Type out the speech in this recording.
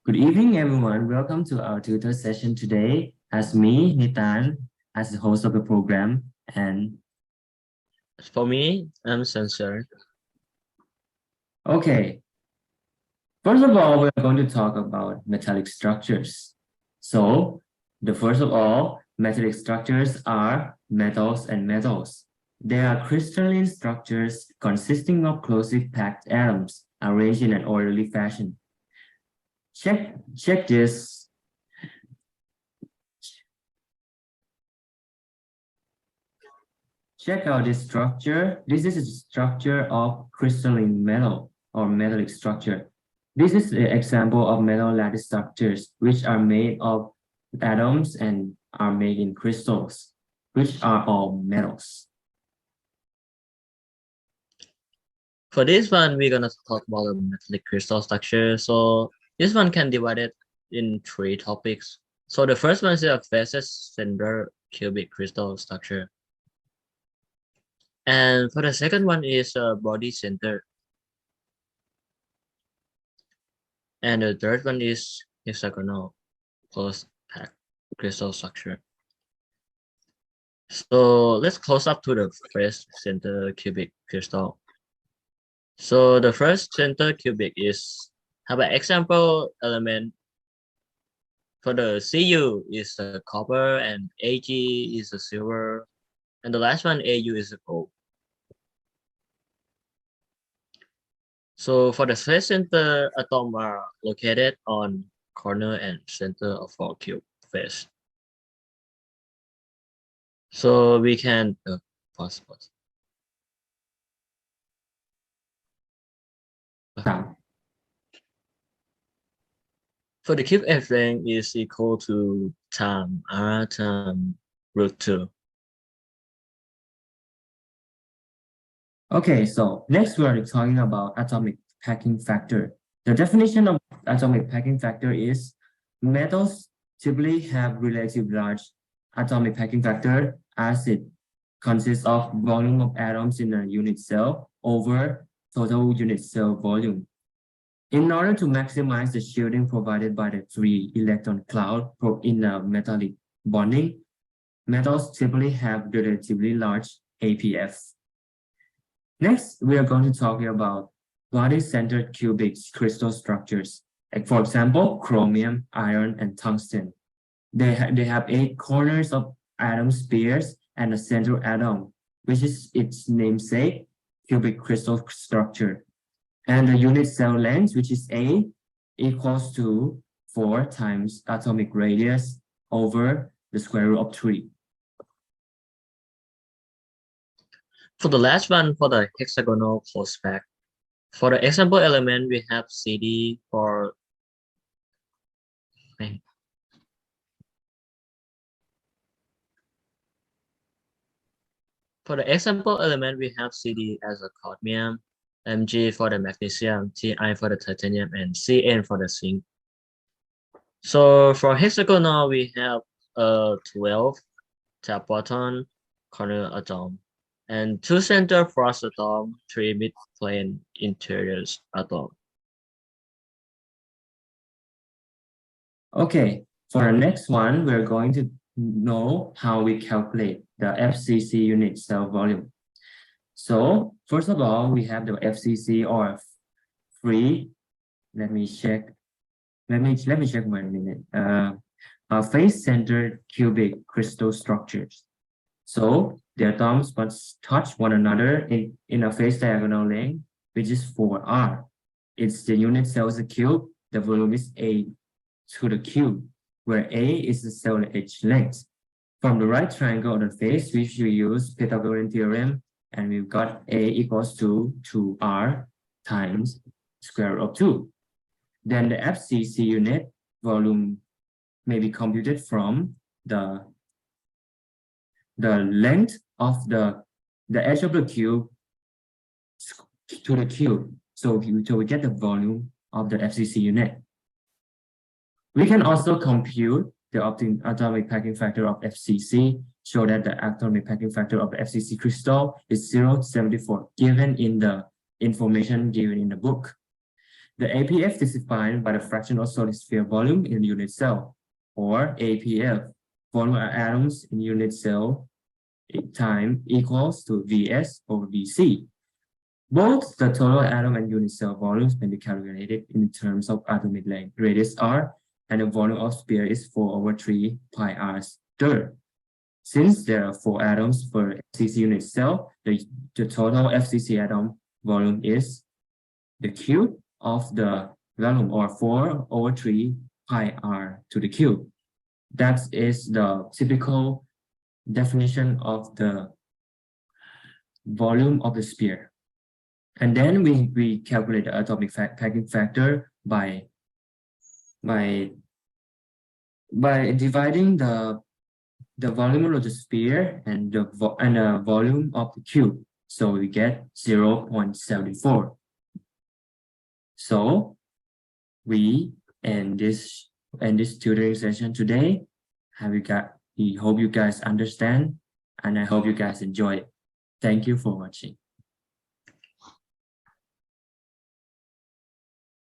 Good evening, everyone. Welcome to our tutor session today. As me, Nitan, as the host of the program, and For me, I'm Sansern. okay. First of all, we're going to talk about metallic structures. So, the first of all, metallic structures are metals and metals. They are crystalline structures consisting of closely packed atoms arranged in an orderly fashion. Check this. Check out this structure. This is a structure of crystalline metal or metallic structure. This is an example of metal lattice structures, which are made of atoms and are made in crystals, which are all metals. For this one, we're gonna talk about the metallic crystal structure. So this one can divide it in three topics. So the first one is a facet-centered cubic crystal structure. And for the second one is a body-centered. And the third one is hexagonal close packed crystal structure. So let's close up to the first center cubic crystal. So the first center cubic is have an example element. For the Cu is a copper and Ag is a silver, and the last one Au is a gold. So for the face center, atoms are located on corner and center of our cube face. So we can pause. For the cube F length is equal to time R times root 2. Okay, so next we are talking about atomic packing factor. The definition of atomic packing factor is metals typically have relatively large atomic packing factor as it consists of volume of atoms in a unit cell over total unit cell volume. In order to maximize the shielding provided by the free electron cloud in a metallic bonding, metals typically have relatively large APF. Next, we are going to talk about body-centered cubic crystal structures. Like for example, chromium, iron, and tungsten. They have 8 corners of atom spheres and a central atom, which is its namesake, cubic crystal structure. And the unit cell length, which is A, equals to 4 times atomic radius over the square root of 3. For the last one, for the hexagonal close pack, for the example element, we have CD for the example element, we have CD as a cadmium, Mg for the magnesium, Ti for the titanium, and Cn for the zinc. So for hexagonal, we have 12 tap button corner atom, and 2 center frost atom, 3 mid-plane interiors atom. Okay, for the next one, we're going to know how we calculate the FCC unit cell volume. So first of all, we have the FCC or free. Let me check. Let me check 1 minute. Face-centered cubic crystal structures. So the atoms must touch one another in a phase diagonal length, which is 4R. It's the unit cell is a cube. The volume is A to the cube, where A is the cell edge length. From the right triangle of the face, we should use Pythagorean theorem, and we've got A equals to 2R times square root of 2. Then the FCC unit volume may be computed from the length of the edge of the cube to the cube. So we get the volume of the FCC unit. We can also compute the atomic packing factor of FCC, show that the atomic packing factor of the FCC crystal is 0.74, given in the information given in the book. The APF is defined by the fraction of solid sphere volume in unit cell, or APF, volume of atoms in unit cell time equals to Vs over Vc. Both the total atom and unit cell volumes can be calculated in terms of atomic length, radius r, and the volume of sphere is 4 over 3 pi r squared. Since there are 4 atoms per FCC unit cell, the total FCC atom volume is the cube of the volume, or 4 over 3 pi r to the cube. That is the typical definition of the volume of the sphere. And then we calculate the atomic packing factor by dividing the volume of the sphere and the volume of the cube. So we get 0.74. So we end this tutoring session today. We hope you guys understand, and I hope you guys enjoy it. Thank you for watching.